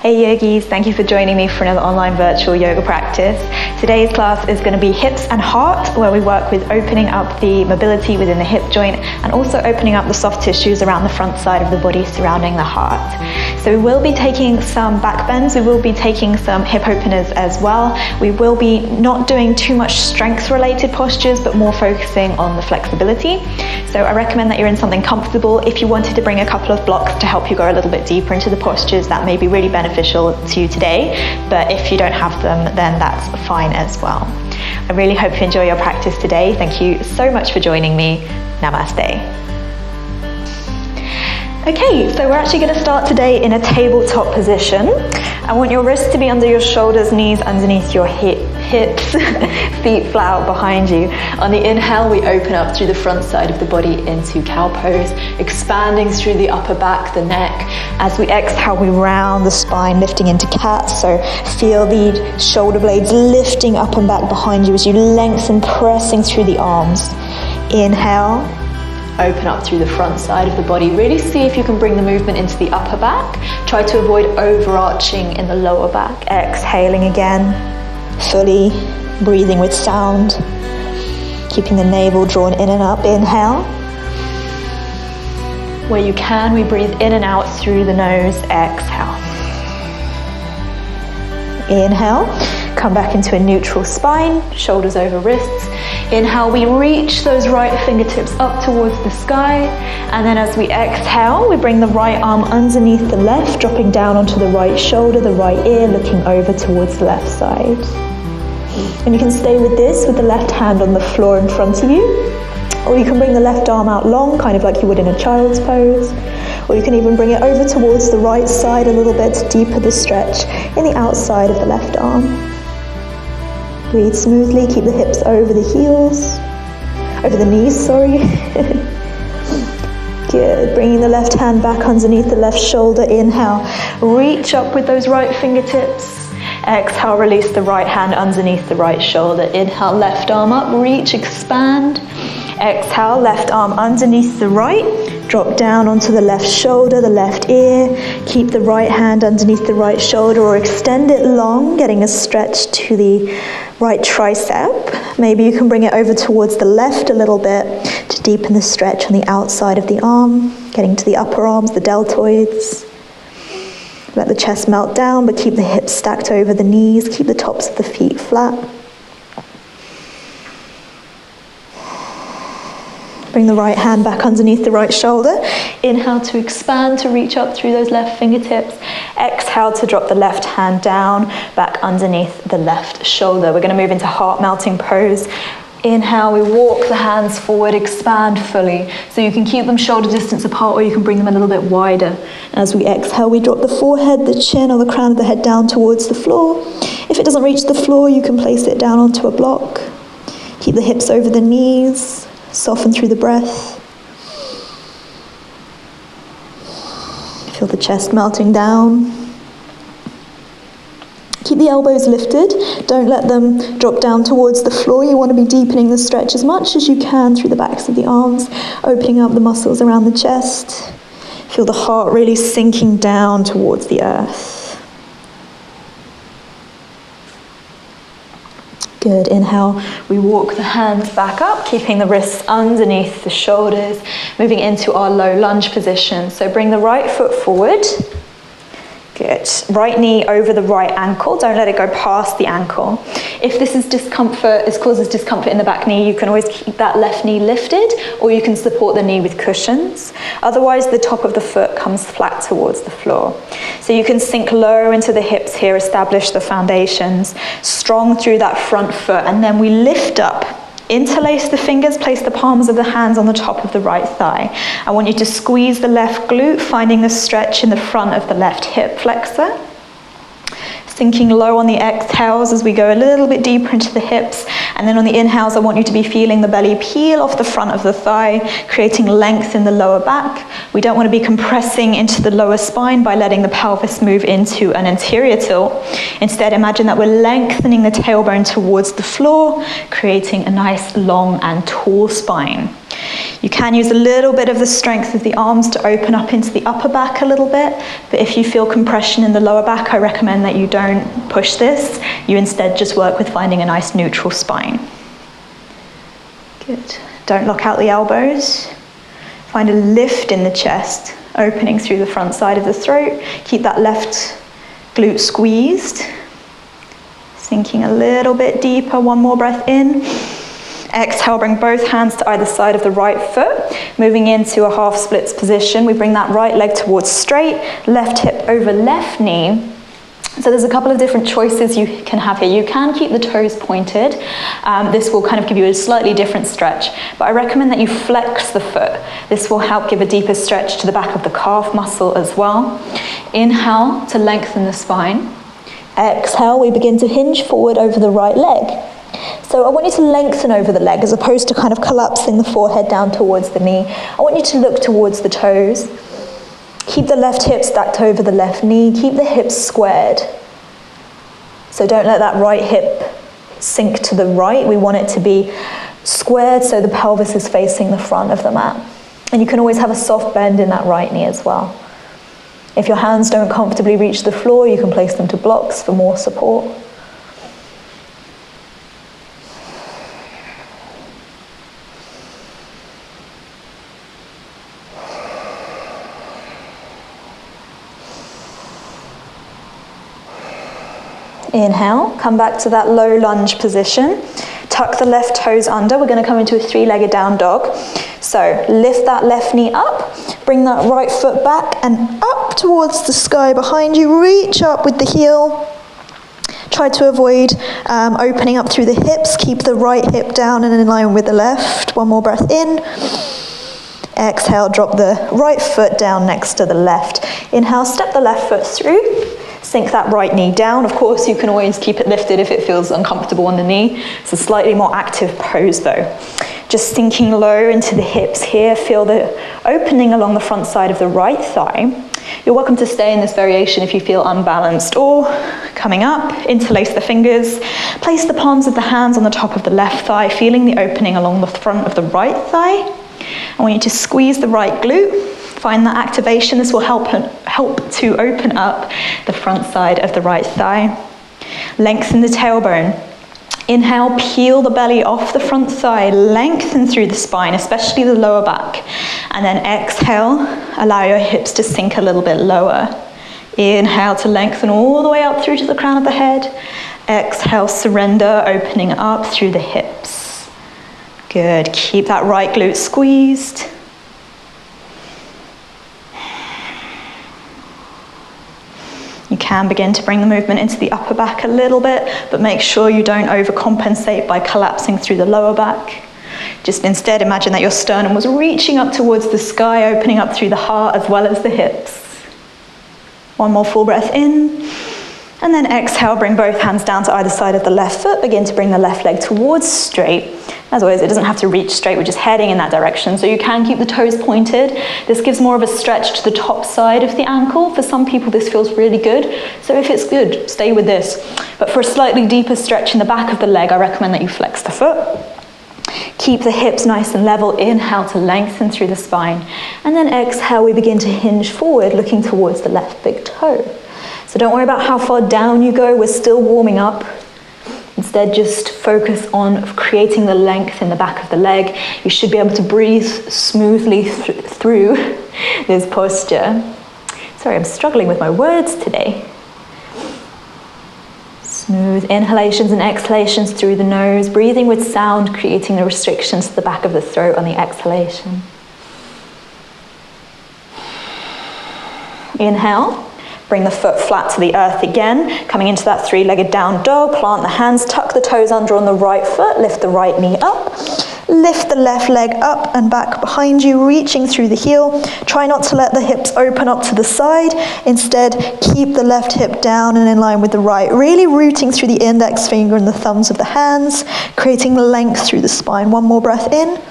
Hey yogis, thank you for joining me for another online virtual yoga practice. Today's class is going to be hips and heart, where we work with opening up the mobility within the hip joint and also opening up the soft tissues around the front side of the body surrounding the heart. So we will be taking some back bends, we will be taking some hip openers as well. We will be not doing too much strength related postures, but more focusing on the flexibility. So I recommend that you're in something comfortable. If you wanted to bring a couple of blocks to help you go a little bit deeper into the postures, that may be really beneficial to you today, but if you don't have them, then that's fine as well. I really hope you enjoy your practice today. Thank you so much for joining me. Namaste. Okay, so we're actually going to start today in a tabletop position. I want your wrists to be under your shoulders, knees underneath your hips, feet flat out behind you. On the inhale, we open up through the front side of the body into Cow Pose, expanding through the upper back, the neck. As we exhale, we round the spine, lifting into cat. So feel the shoulder blades lifting up and back behind you as you lengthen, pressing through the arms. Inhale. Open up through the front side of the body. Really see if you can bring the movement into the upper back. Try to avoid overarching in the lower back. Exhaling again, fully breathing with sound. Keeping the navel drawn in and up. Inhale. Where you can, we breathe in and out through the nose. Exhale. Inhale. Come back into a neutral spine, shoulders over wrists. Inhale, we reach those right fingertips up towards the sky. And then as we exhale, we bring the right arm underneath the left, dropping down onto the right shoulder, the right ear, looking over towards the left side. And you can stay with this with the left hand on the floor in front of you. Or you can bring the left arm out long, kind of like you would in a child's pose. Or you can even bring it over towards the right side a little bit to deepen the stretch in the outside of the left arm. Breathe smoothly, keep the hips over the heels, over the knees, sorry. Good, bringing the left hand back underneath the left shoulder. Inhale, reach up with those right fingertips. Exhale, release the right hand underneath the right shoulder. Inhale, left arm up, reach, expand. Exhale, left arm underneath the right. Drop down onto the left shoulder, the left ear. Keep the right hand underneath the right shoulder or extend it long, getting a stretch to the right tricep. Maybe you can bring it over towards the left a little bit to deepen the stretch on the outside of the arm, getting to the upper arms, the deltoids. Let the chest melt down, but keep the hips stacked over the knees. Keep the tops of the feet flat. Bring the right hand back underneath the right shoulder. Inhale to expand, to reach up through those left fingertips. Exhale to drop the left hand down, back underneath the left shoulder. We're going to move into heart melting pose. Inhale, we walk the hands forward, expand fully. So you can keep them shoulder distance apart or you can bring them a little bit wider. As we exhale, we drop the forehead, the chin or the crown of the head down towards the floor. If it doesn't reach the floor, you can place it down onto a block. Keep the hips over the knees. Soften through the breath. Feel the chest melting down. Keep the elbows lifted. Don't let them drop down towards the floor. You want to be deepening the stretch as much as you can through the backs of the arms, opening up the muscles around the chest. Feel the heart really sinking down towards the earth. Good, inhale, we walk the hands back up, keeping the wrists underneath the shoulders, moving into our low lunge position. So bring the right foot forward. Good, right knee over the right ankle, don't let it go past the ankle. If this causes discomfort in the back knee, you can always keep that left knee lifted, or you can support the knee with cushions. Otherwise, the top of the foot comes flat towards the floor. So you can sink low into the hips here, establish the foundations, strong through that front foot, and then we lift up. Interlace the fingers, place the palms of the hands on the top of the right thigh. I want you to squeeze the left glute, finding the stretch in the front of the left hip flexor. Sinking low on the exhales as we go a little bit deeper into the hips. And then on the inhales, I want you to be feeling the belly peel off the front of the thigh, creating length in the lower back. We don't want to be compressing into the lower spine by letting the pelvis move into an anterior tilt. Instead, imagine that we're lengthening the tailbone towards the floor, creating a nice long and tall spine. You can use a little bit of the strength of the arms to open up into the upper back a little bit, but if you feel compression in the lower back, I recommend that you don't push this. You instead just work with finding a nice neutral spine. Good. Don't lock out the elbows. Find a lift in the chest, opening through the front side of the throat. Keep that left glute squeezed. Sinking a little bit deeper. One more breath in. Exhale, bring both hands to either side of the right foot. Moving into a half splits position. We bring that right leg towards straight, left hip over left knee. So there's a couple of different choices you can have here. You can keep the toes pointed. This will kind of give you a slightly different stretch, but I recommend that you flex the foot. This will help give a deeper stretch to the back of the calf muscle as well. Inhale to lengthen the spine. Exhale, we begin to hinge forward over the right leg. So I want you to lengthen over the leg as opposed to kind of collapsing the forehead down towards the knee. I want you to look towards the toes. Keep the left hip stacked over the left knee. Keep the hips squared. So don't let that right hip sink to the right. We want it to be squared so the pelvis is facing the front of the mat. And you can always have a soft bend in that right knee as well. If your hands don't comfortably reach the floor, you can place them to blocks for more support. Inhale, come back to that low lunge position. Tuck the left toes under. We're going to come into a three-legged down dog. So lift that left knee up, bring that right foot back and up towards the sky behind you. Reach up with the heel. Try to avoid opening up through the hips. Keep the right hip down and in line with the left. One more breath in. Exhale, drop the right foot down next to the left. Inhale, step the left foot through. Sink that right knee down. Of course, you can always keep it lifted if it feels uncomfortable on the knee. It's a slightly more active pose though. Just sinking low into the hips here. Feel the opening along the front side of the right thigh. You're welcome to stay in this variation if you feel unbalanced, or coming up, interlace the fingers. Place the palms of the hands on the top of the left thigh, feeling the opening along the front of the right thigh. I want you to squeeze the right glute. Find that activation. This will help to open up the front side of the right thigh. Lengthen the tailbone. Inhale, peel the belly off the front thigh, lengthen through the spine, especially the lower back. And then exhale, allow your hips to sink a little bit lower. Inhale to lengthen all the way up through to the crown of the head. Exhale, surrender, opening up through the hips. Good, keep that right glute squeezed. You can begin to bring the movement into the upper back a little bit, but make sure you don't overcompensate by collapsing through the lower back. Just instead imagine that your sternum was reaching up towards the sky, opening up through the heart as well as the hips. One more full breath in. And then exhale, bring both hands down to either side of the left foot. Begin to bring the left leg towards straight. As always, it doesn't have to reach straight, we're just heading in that direction. So you can keep the toes pointed. This gives more of a stretch to the top side of the ankle. For some people, this feels really good. So if it's good, stay with this. But for a slightly deeper stretch in the back of the leg, I recommend that you flex the foot. Keep the hips nice and level. Inhale to lengthen through the spine. And then exhale, we begin to hinge forward, looking towards the left big toe. So don't worry about how far down you go, we're still warming up. Instead, just focus on creating the length in the back of the leg. You should be able to breathe smoothly through this posture. Sorry, I'm struggling with my words today. Smooth inhalations and exhalations through the nose, breathing with sound, creating the restrictions to the back of the throat on the exhalation. Inhale. Bring the foot flat to the earth again, coming into that three-legged down dog. Plant the hands, tuck the toes under on the right foot, lift the right knee up. Lift the left leg up and back behind you, reaching through the heel. Try not to let the hips open up to the side. Instead, keep the left hip down and in line with the right, really rooting through the index finger and the thumbs of the hands, creating length through the spine. One more breath in.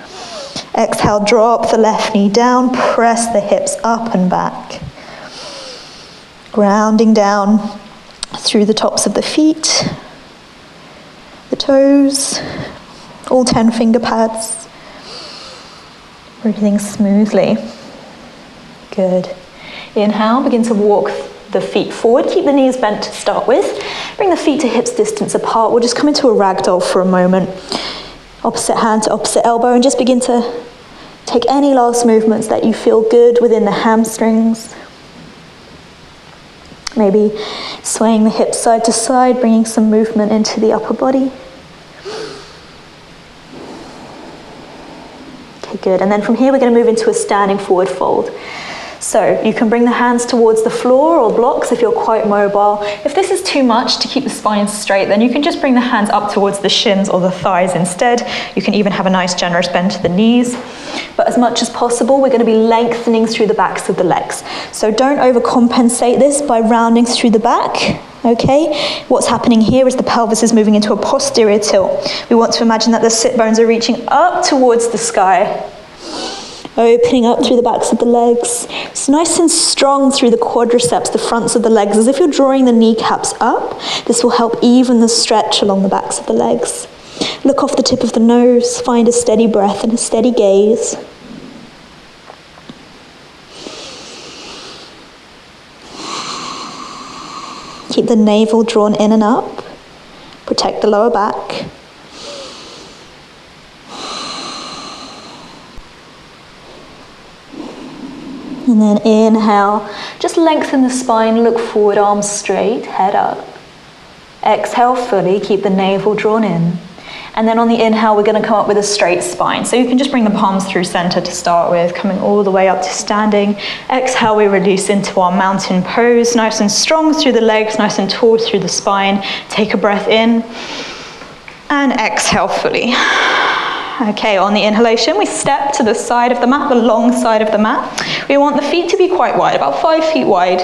Exhale, drop the left knee down, press the hips up and back. Grounding down through the tops of the feet, the toes, all 10 finger pads. Breathing smoothly. Good. Inhale, begin to walk the feet forward. Keep the knees bent to start with. Bring the feet to hips distance apart. We'll just come into a ragdoll for a moment. Opposite hand to opposite elbow, and just begin to take any last movements that you feel good within the hamstrings. Maybe swaying the hips side to side, bringing some movement into the upper body. Okay, good. And then from here, we're going to move into a standing forward fold. So you can bring the hands towards the floor or blocks if you're quite mobile. If this is too much to keep the spine straight, then you can just bring the hands up towards the shins or the thighs instead. You can even have a nice generous bend to the knees. But as much as possible, we're going to be lengthening through the backs of the legs. So don't overcompensate this by rounding through the back. Okay, what's happening here is the pelvis is moving into a posterior tilt. We want to imagine that the sit bones are reaching up towards the sky. Opening up through the backs of the legs. It's nice and strong through the quadriceps, the fronts of the legs, as if you're drawing the kneecaps up. This will help even the stretch along the backs of the legs. Look off the tip of the nose, find a steady breath and a steady gaze. Keep the navel drawn in and up. Protect the lower back. And then inhale, just lengthen the spine, look forward, arms straight, head up. Exhale fully, keep the navel drawn in. And then on the inhale, we're going to come up with a straight spine. So you can just bring the palms through center to start with, coming all the way up to standing. Exhale, we release into our mountain pose, nice and strong through the legs, nice and tall through the spine. Take a breath in and exhale fully. Okay, on the inhalation, we step to the side of the mat, the long side of the mat. We want the feet to be quite wide, about 5 feet wide.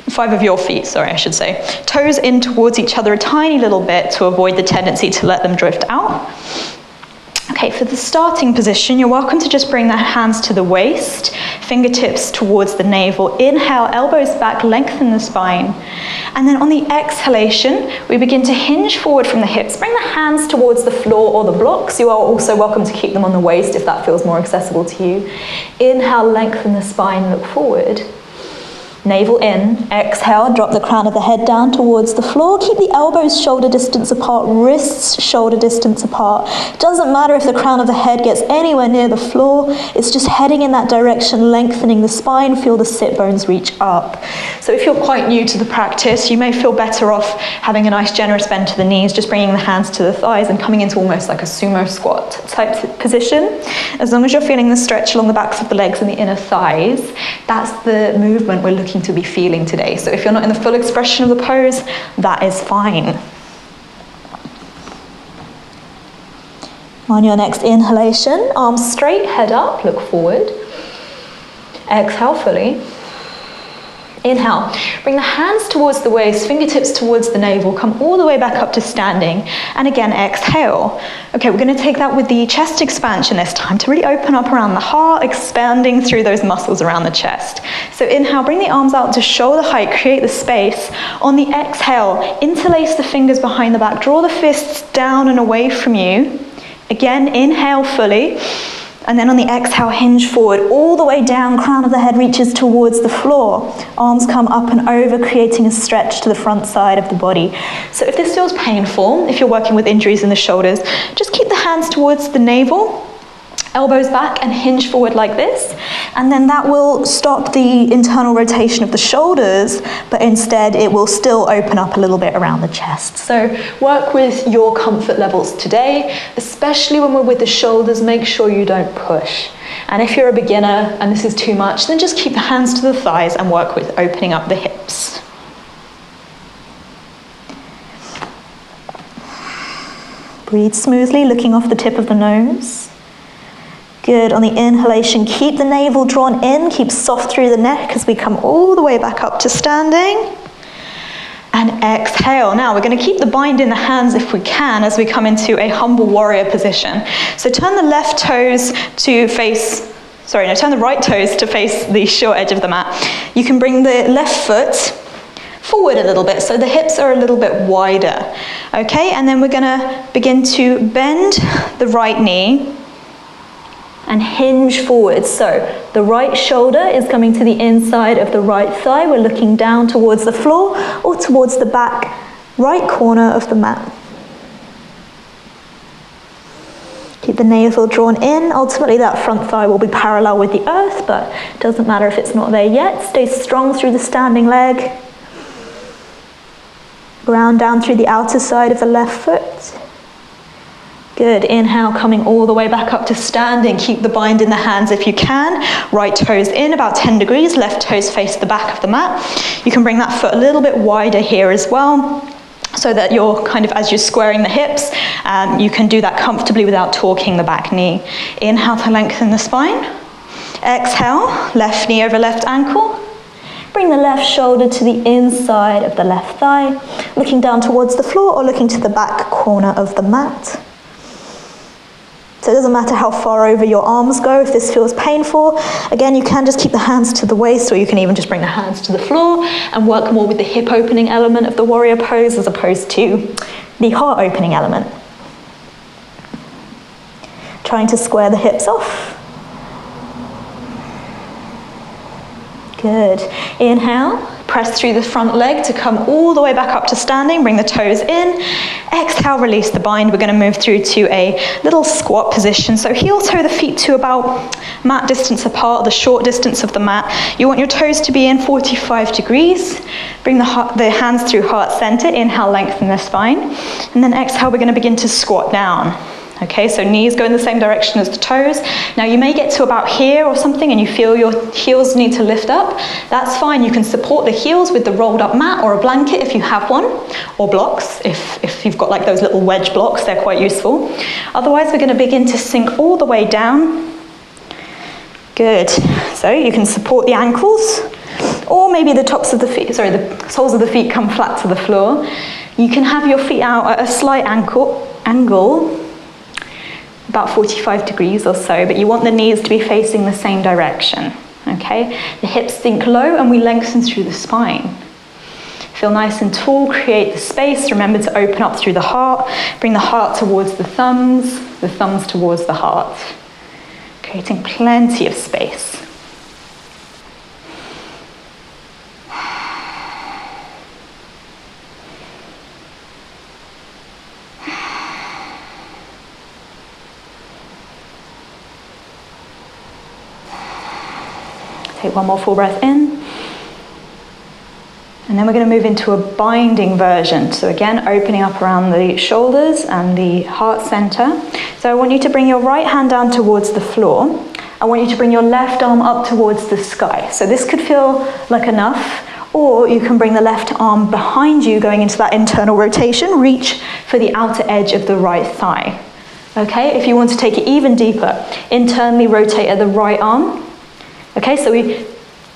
5 of your feet, sorry, I should say. Toes in towards each other a tiny little bit to avoid the tendency to let them drift out. Okay, for the starting position, you're welcome to just bring the hands to the waist, fingertips towards the navel. Inhale, elbows back, lengthen the spine. And then on the exhalation, we begin to hinge forward from the hips. Bring the hands towards the floor or the blocks. You are also welcome to keep them on the waist if that feels more accessible to you. Inhale, lengthen the spine, look forward. Navel in, exhale, drop the crown of the head down towards the floor. Keep the elbows shoulder distance apart, wrists shoulder distance apart. Doesn't matter if the crown of the head gets anywhere near the floor, it's just heading in that direction, lengthening the spine, feel the sit bones reach up. So if you're quite new to the practice, you may feel better off having a nice generous bend to the knees, just bringing the hands to the thighs and coming into almost like a sumo squat type position. As long as you're feeling the stretch along the backs of the legs and the inner thighs, that's the movement we're looking to be feeling today. So if you're not in the full expression of the pose, that is fine. On your next inhalation, arms straight, head up, look forward. Exhale fully. Inhale, bring the hands towards the waist, fingertips towards the navel, come all the way back up to standing, and again exhale. Okay, we're going to take that with the chest expansion this time to really open up around the heart, expanding through those muscles around the chest. So inhale, bring the arms out to shoulder height, create the space. On the exhale, interlace the fingers behind the back, draw the fists down and away from you. Again, inhale fully. And then on the exhale, hinge forward, all the way down, crown of the head reaches towards the floor. Arms come up and over, creating a stretch to the front side of the body. So if this feels painful, if you're working with injuries in the shoulders, just keep the hands towards the navel, elbows back and hinge forward like this. And then that will stop the internal rotation of the shoulders, but instead it will still open up a little bit around the chest. So work with your comfort levels today, especially when we're with the shoulders, make sure you don't push. And if you're a beginner and this is too much, then just keep the hands to the thighs and work with opening up the hips. Breathe smoothly, looking off the tip of the nose. Good, on the inhalation, keep the navel drawn in, keep soft through the neck as we come all the way back up to standing. And exhale. Now we're going to keep the bind in the hands if we can as we come into a humble warrior position. So turn the right toes to face the short edge of the mat. You can bring the left foot forward a little bit so the hips are a little bit wider. Okay, and then we're going to begin to bend the right knee. and hinge forward. So the right shoulder is coming to the inside of the right thigh. We're looking down towards the floor or towards the back right corner of the mat. Keep the navel drawn in. Ultimately that front thigh will be parallel with the earth, but it doesn't matter if it's not there yet. Stay strong through the standing leg. Ground down through the outer side of the left foot. Good, inhale, coming all the way back up to standing. Keep the bind in the hands if you can. Right toes in about 10 degrees, left toes face the back of the mat. You can bring that foot a little bit wider here as well, so that you're kind of, as you're squaring the hips, you can do that comfortably without torquing the back knee. Inhale to lengthen the spine. Exhale, left knee over left ankle. Bring the left shoulder to the inside of the left thigh, looking down towards the floor or looking to the back corner of the mat. So it doesn't matter how far over your arms go if this feels painful. Again, you can just keep the hands to the waist, or you can even just bring the hands to the floor and work more with the hip opening element of the warrior pose as opposed to the heart opening element. Trying to square the hips off. Good. Inhale, press through the front leg to come all the way back up to standing. Bring the toes in. Exhale, release the bind. We're going to move through to a little squat position. So heel toe the feet to about mat distance apart, the short distance of the mat. You want your toes to be in 45 degrees. Bring the hands through heart center. Inhale, lengthen the spine. And then exhale, we're going to begin to squat down. Okay, so knees go in the same direction as the toes. Now you may get to about here or something and you feel your heels need to lift up. That's fine. You can support the heels with the rolled up mat or a blanket if you have one, or blocks if you've got like those little wedge blocks, they're quite useful. Otherwise we're going to begin to sink all the way down. Good. So you can support the ankles, or maybe the tops of the feet, the soles of the feet come flat to the floor. You can have your feet out at a slight angle, about 45 degrees or so, but you want the knees to be facing the same direction, okay? The hips sink low and we lengthen through the spine. Feel nice and tall, create the space. Remember to open up through the heart. Bring the heart towards the thumbs towards the heart. Creating plenty of space. Take one more full breath in. And then we're going to move into a binding version. So again, opening up around the shoulders and the heart center. So I want you to bring your right hand down towards the floor. I want you to bring your left arm up towards the sky. So this could feel like enough, or you can bring the left arm behind you going into that internal rotation. Reach for the outer edge of the right thigh. Okay, if you want to take it even deeper, internally rotate at the right arm. Okay, so we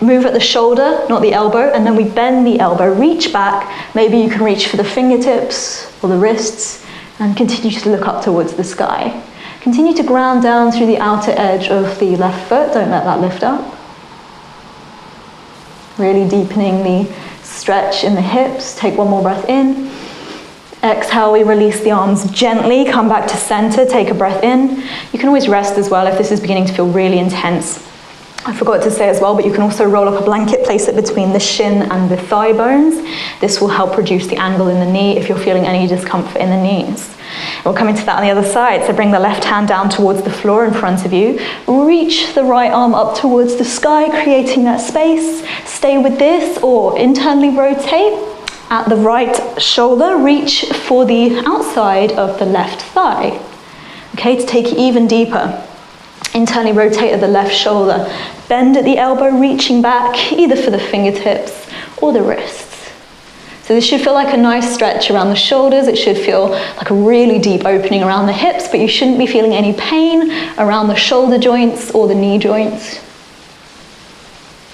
move at the shoulder, not the elbow, and then we bend the elbow, reach back. Maybe you can reach for the fingertips or the wrists and continue to look up towards the sky. Continue to ground down through the outer edge of the left foot. Don't let that lift up. Really deepening the stretch in the hips. Take one more breath in. Exhale, we release the arms gently. Come back to center. Take a breath in. You can always rest as well if this is beginning to feel really intense. I forgot to say as well, but you can also roll up a blanket, place it between the shin and the thigh bones. This will help reduce the angle in the knee if you're feeling any discomfort in the knees. We'll come into that on the other side. So bring the left hand down towards the floor in front of you. Reach the right arm up towards the sky, creating that space. Stay with this or internally rotate at the right shoulder. Reach for the outside of the left thigh. Okay, to take it even deeper. Internally rotate at the left shoulder. Bend at the elbow, reaching back either for the fingertips or the wrists. So this should feel like a nice stretch around the shoulders. It should feel like a really deep opening around the hips, but you shouldn't be feeling any pain around the shoulder joints or the knee joints.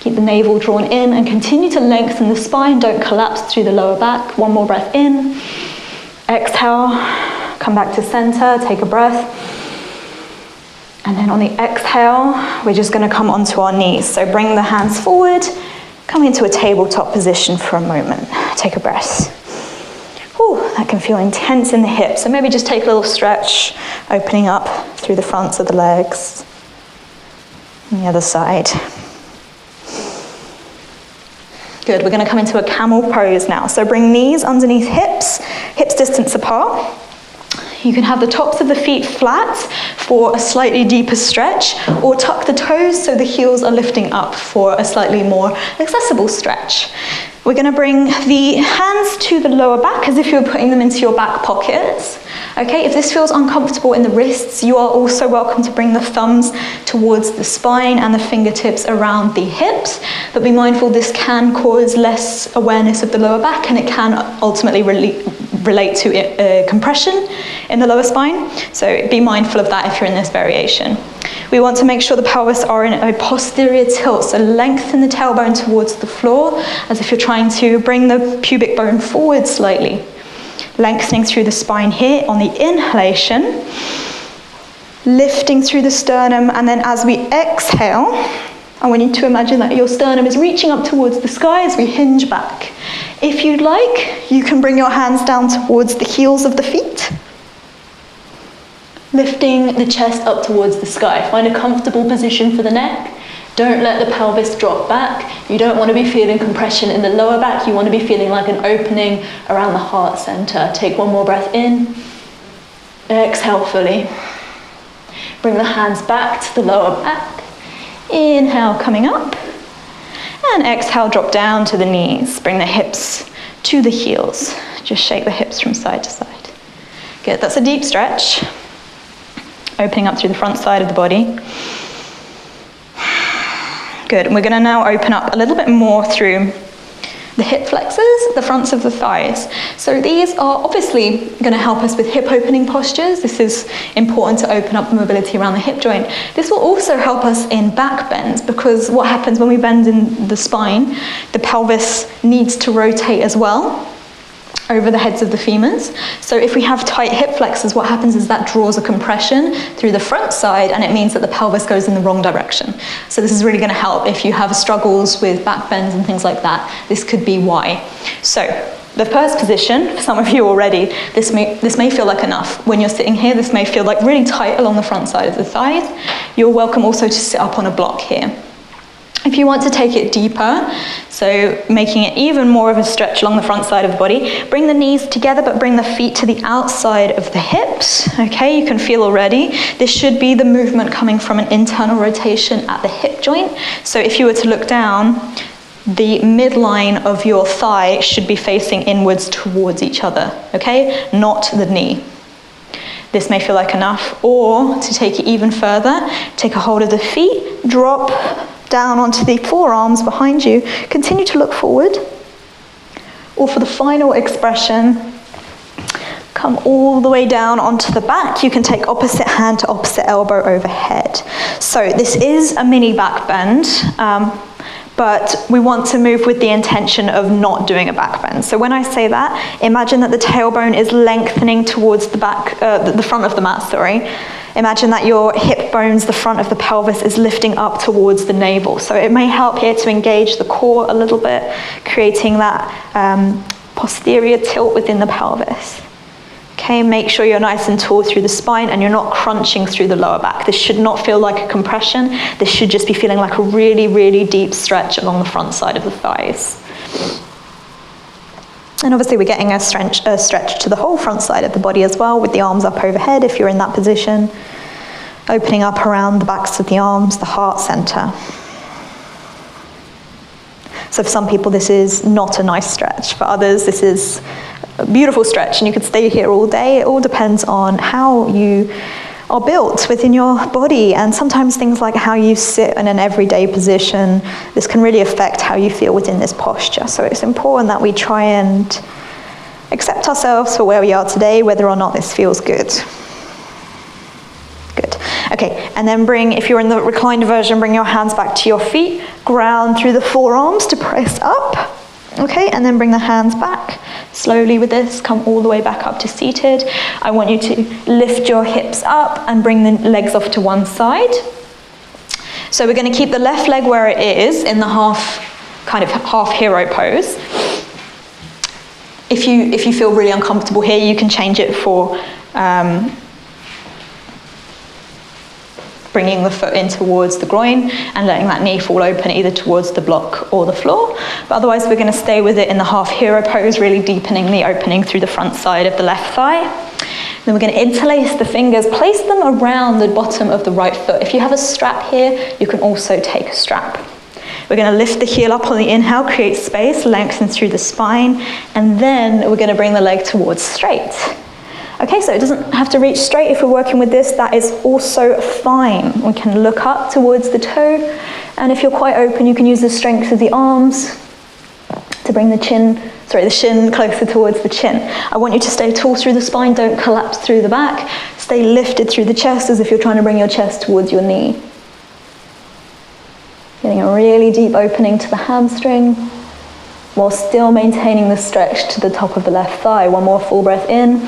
Keep the navel drawn in and continue to lengthen the spine. Don't collapse through the lower back. One more breath in. Exhale, come back to center, take a breath. And then on the exhale, we're just going to come onto our knees. So bring the hands forward, come into a tabletop position for a moment. Take a breath. Ooh, that can feel intense in the hips. So maybe just take a little stretch, opening up through the fronts of the legs. And the other side. Good, we're going to come into a camel pose now. So bring knees underneath hips, hips distance apart. You can have the tops of the feet flat for a slightly deeper stretch, or tuck the toes so the heels are lifting up for a slightly more accessible stretch. We're going to bring the hands to the lower back as if you were putting them into your back pockets. Okay, if this feels uncomfortable in the wrists, you are also welcome to bring the thumbs towards the spine and the fingertips around the hips. But be mindful, this can cause less awareness of the lower back, and it can ultimately relate to compression in the lower spine. So be mindful of that if you're in this variation. We want to make sure the pelvis are in a posterior tilt, so lengthen the tailbone towards the floor as if you're trying to bring the pubic bone forward slightly. Lengthening through the spine here on the inhalation, lifting through the sternum, and then as we exhale, I want you to imagine that your sternum is reaching up towards the sky as we hinge back. If you'd like, you can bring your hands down towards the heels of the feet, lifting the chest up towards the sky. Find a comfortable position for the neck. Don't let the pelvis drop back. You don't want to be feeling compression in the lower back. You want to be feeling like an opening around the heart center. Take one more breath in. Exhale fully. Bring the hands back to the lower back. Inhale, coming up. And exhale, drop down to the knees. Bring the hips to the heels. Just shake the hips from side to side. Good, that's a deep stretch. Opening up through the front side of the body. Good, and we're going to now open up a little bit more through the hip flexors, the fronts of the thighs. So these are obviously going to help us with hip opening postures. This is important to open up the mobility around the hip joint. This will also help us in back bends, because what happens when we bend in the spine, the pelvis needs to rotate as well over the heads of the femurs. So if we have tight hip flexors, what happens is that draws a compression through the front side, and it means that the pelvis goes in the wrong direction. So this is really going to help if you have struggles with back bends and things like that. This could be why. So the first position, for some of you already, this may feel like enough. When you're sitting here, this may feel like really tight along the front side of the thighs. You're welcome also to sit up on a block here. If you want to take it deeper, so making it even more of a stretch along the front side of the body, bring the knees together but bring the feet to the outside of the hips. Okay, you can feel already, this should be the movement coming from an internal rotation at the hip joint. So if you were to look down, the midline of your thigh should be facing inwards towards each other, okay, not the knee. This may feel like enough, or to take it even further, take a hold of the feet, drop down onto the forearms behind you, continue to look forward. Or for the final expression, come all the way down onto the back. You can take opposite hand to opposite elbow overhead. So this is a mini back bend, but we want to move with the intention of not doing a back bend. So when I say that, imagine that the tailbone is lengthening towards the back, the front of the mat, sorry. Imagine that your hip bones, the front of the pelvis, is lifting up towards the navel. So it may help here to engage the core a little bit, creating that posterior tilt within the pelvis. Okay, make sure you're nice and tall through the spine and you're not crunching through the lower back. This should not feel like a compression. This should just be feeling like a really, really deep stretch along the front side of the thighs. And obviously we're getting a stretch to the whole front side of the body as well, with the arms up overhead if you're in that position. Opening up around the backs of the arms, the heart center. So for some people this is not a nice stretch. For others this is a beautiful stretch and you could stay here all day. It all depends on how you are built within your body, and sometimes things like how you sit in an everyday position, this can really affect how you feel within this posture. So it's important that we try and accept ourselves for where we are today, whether or not this feels good. Good. Okay, and then if you're in the reclined version, bring your hands back to your feet, ground through the forearms to press up. Okay, and then bring the hands back. Slowly with this, come all the way back up to seated. I want you to lift your hips up and bring the legs off to one side. So we're going to keep the left leg where it is in the half hero pose. If you feel really uncomfortable here, you can change it for bringing the foot in towards the groin and letting that knee fall open either towards the block or the floor. But otherwise we're going to stay with it in the half hero pose, really deepening the opening through the front side of the left thigh. Then we're going to interlace the fingers, place them around the bottom of the right foot. If you have a strap here, you can also take a strap. We're going to lift the heel up on the inhale, create space, lengthen through the spine, and then we're going to bring the leg towards straight. Okay, so it doesn't have to reach straight if we're working with this, that is also fine. We can look up towards the toe, and if you're quite open, you can use the strength of the arms to bring the shin closer towards the chin. I want you to stay tall through the spine, don't collapse through the back. Stay lifted through the chest as if you're trying to bring your chest towards your knee. Getting a really deep opening to the hamstring, while still maintaining the stretch to the top of the left thigh. One more full breath in.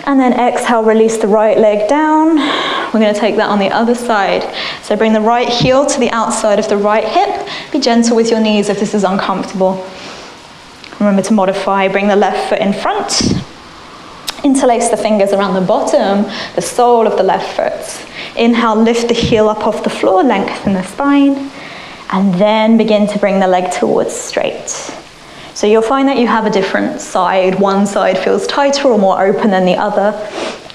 And then exhale, release the right leg down. We're going to take that on the other side. So bring the right heel to the outside of the right hip. Be gentle with your knees if this is uncomfortable. Remember to modify, bring the left foot in front. Interlace the fingers around the bottom, the sole of the left foot. Inhale, lift the heel up off the floor, lengthen the spine. And then begin to bring the leg towards straight. So you'll find that you have a different side. One side feels tighter or more open than the other,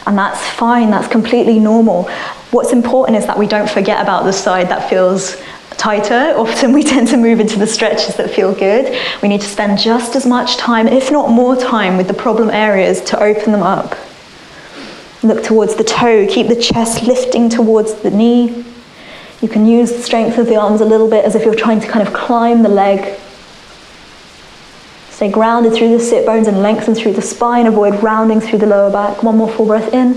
and that's fine, that's completely normal. What's important is that we don't forget about the side that feels tighter. Often we tend to move into the stretches that feel good. We need to spend just as much time, if not more time, with the problem areas to open them up. Look towards the toe, keep the chest lifting towards the knee. You can use the strength of the arms a little bit as if you're trying to kind of climb the leg. Stay grounded through the sit bones and lengthen through the spine. Avoid rounding through the lower back. One more full breath in.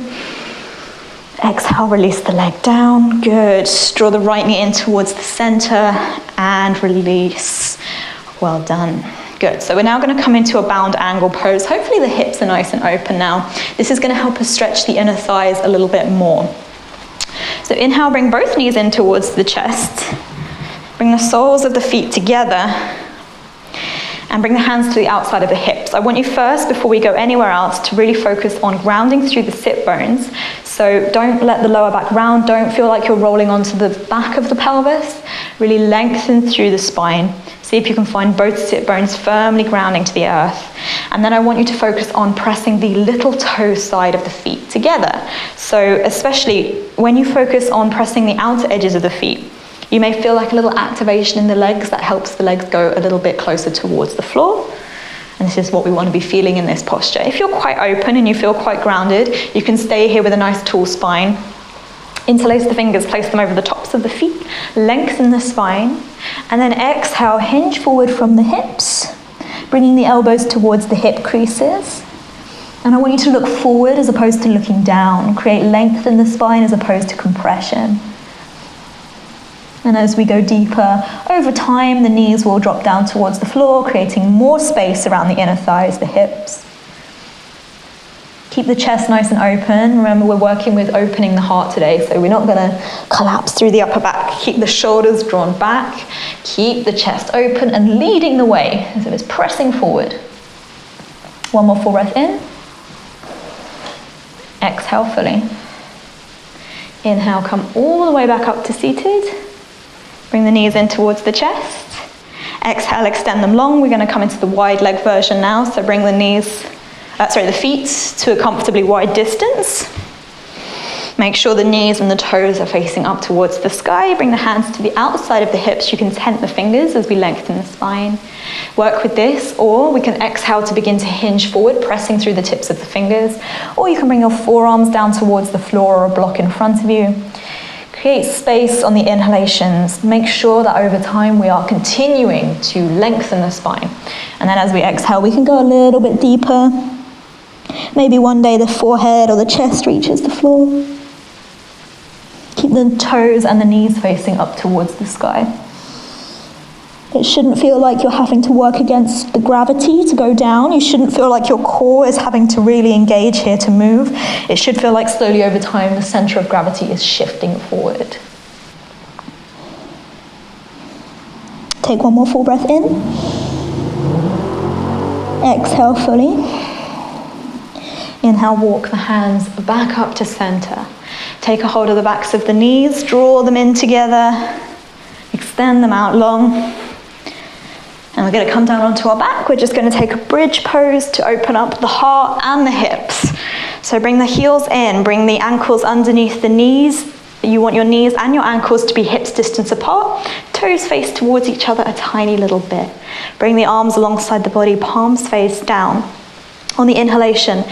Exhale, release the leg down. Good. Draw the right knee in towards the center and release. Well done. Good. So we're now going to come into a bound angle pose. Hopefully the hips are nice and open now. This is going to help us stretch the inner thighs a little bit more. So inhale, bring both knees in towards the chest. Bring the soles of the feet together. And bring the hands to the outside of the hips. I want you first, before we go anywhere else, to really focus on grounding through the sit bones. So don't let the lower back round. Don't feel like you're rolling onto the back of the pelvis. Really lengthen through the spine. See if you can find both sit bones firmly grounding to the earth. And then I want you to focus on pressing the little toe side of the feet together. So especially when you focus on pressing the outer edges of the feet, you may feel like a little activation in the legs that helps the legs go a little bit closer towards the floor. And this is what we want to be feeling in this posture. If you're quite open and you feel quite grounded, you can stay here with a nice tall spine. Interlace the fingers, place them over the tops of the feet, lengthen the spine, and then exhale, hinge forward from the hips, bringing the elbows towards the hip creases. And I want you to look forward as opposed to looking down. Create length in the spine as opposed to compression. And as we go deeper, over time, the knees will drop down towards the floor, creating more space around the inner thighs, the hips. Keep the chest nice and open. Remember, we're working with opening the heart today, so we're not going to collapse through the upper back. Keep the shoulders drawn back. Keep the chest open and leading the way as if it's pressing forward. One more full breath in. Exhale fully. Inhale, come all the way back up to seated. Bring the knees in towards the chest. Exhale, extend them long. We're going to come into the wide leg version now. So bring the feet to a comfortably wide distance. Make sure the knees and the toes are facing up towards the sky. Bring the hands to the outside of the hips. You can tent the fingers as we lengthen the spine. Work with this, or we can exhale to begin to hinge forward, pressing through the tips of the fingers. Or you can bring your forearms down towards the floor or a block in front of you. Create space on the inhalations. Make sure that over time we are continuing to lengthen the spine. And then as we exhale, we can go a little bit deeper. Maybe one day the forehead or the chest reaches the floor. Keep the toes and the knees facing up towards the sky. It shouldn't feel like you're having to work against the gravity to go down. You shouldn't feel like your core is having to really engage here to move. It should feel like slowly over time the center of gravity is shifting forward. Take one more full breath in. Exhale fully. Inhale, walk the hands back up to center. Take a hold of the backs of the knees, draw them in together, extend them out long. And we're going to come down onto our back. We're just going to take a bridge pose to open up the heart and the hips. So bring the heels in, bring the ankles underneath the knees. You want your knees and your ankles to be hips distance apart. Toes face towards each other a tiny little bit. Bring the arms alongside the body, palms face down. On the inhalation,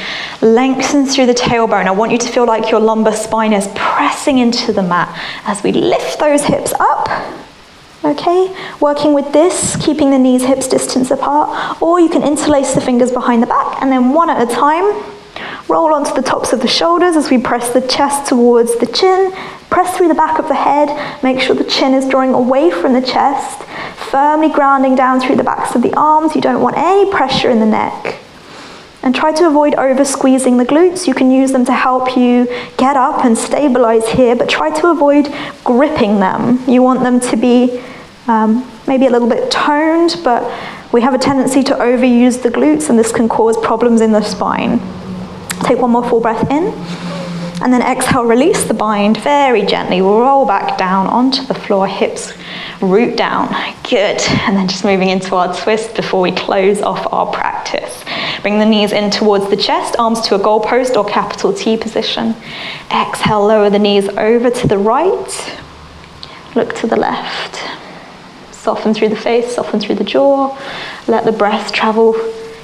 lengthen through the tailbone. I want you to feel like your lumbar spine is pressing into the mat as we lift those hips up. Okay, working with this, keeping the knees hips distance apart, or you can interlace the fingers behind the back and then one at a time, roll onto the tops of the shoulders as we press the chest towards the chin, press through the back of the head, make sure the chin is drawing away from the chest, firmly grounding down through the backs of the arms. You don't want any pressure in the neck. And try to avoid over squeezing the glutes. You can use them to help you get up and stabilize here, but try to avoid gripping them. You want them to be maybe a little bit toned, but we have a tendency to overuse the glutes and this can cause problems in the spine. Take one more full breath in, and then exhale, release the bind very gently. Roll back down onto the floor, hips root down. Good. And then just moving into our twist before we close off our practice. Bring the knees in towards the chest, arms to a goalpost or capital T position. Exhale, lower the knees over to the right. Look to the left. Soften through the face, soften through the jaw. Let the breath travel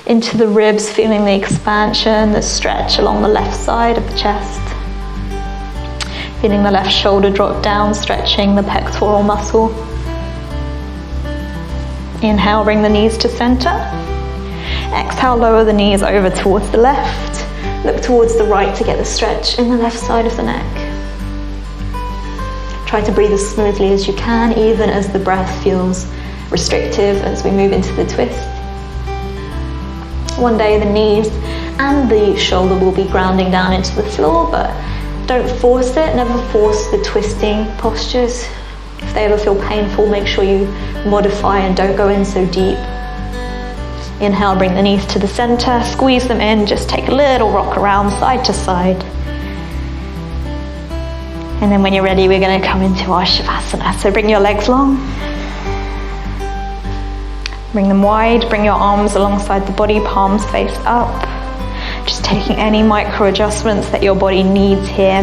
into the ribs, feeling the expansion, the stretch along the left side of the chest. Feeling the left shoulder drop down, stretching the pectoral muscle. Inhale, bring the knees to center. Exhale, lower the knees over towards the left. Look towards the right to get the stretch in the left side of the neck. Try to breathe as smoothly as you can, even as the breath feels restrictive as we move into the twist. One day the knees and the shoulder will be grounding down into the floor, but don't force it. Never force the twisting postures. If they ever feel painful, make sure you modify and don't go in so deep. Inhale, bring the knees to the center, squeeze them in, just take a little rock around side to side. And then when you're ready, we're going to come into our Shavasana. So bring your legs long. Bring them wide, bring your arms alongside the body, palms face up. Just taking any micro adjustments that your body needs here.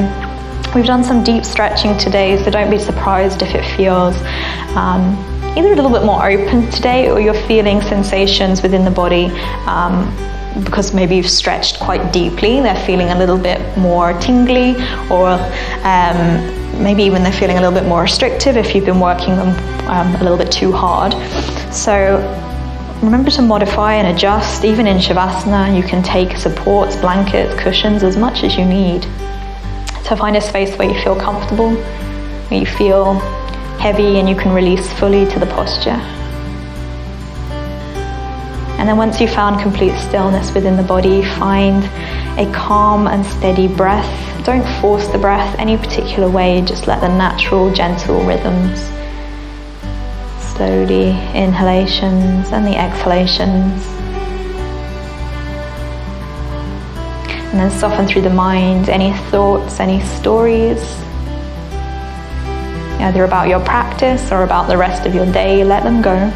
We've done some deep stretching today, so don't be surprised if it feels either a little bit more open today or you're feeling sensations within the body because maybe you've stretched quite deeply. They're feeling a little bit more tingly, or maybe even they're feeling a little bit more restrictive if you've been working them a little bit too hard. So remember to modify and adjust. Even in Shavasana, you can take supports, blankets, cushions, as much as you need. So find a space where you feel comfortable, where you feel heavy and you can release fully to the posture. And then once you've found complete stillness within the body, find a calm and steady breath. Don't force the breath any particular way, just let the natural, gentle rhythms. Slowly, inhalations and the exhalations. And then soften through the mind any thoughts, any stories, either about your practice or about the rest of your day. Let them go.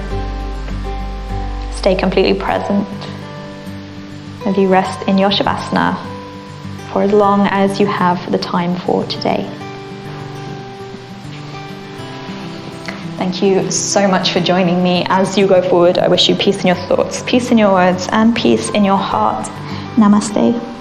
Stay completely present as you rest in your Shavasana for as long as you have the time for today. Thank you so much for joining me. As you go forward, I wish you peace in your thoughts, peace in your words, and peace in your heart. Namaste.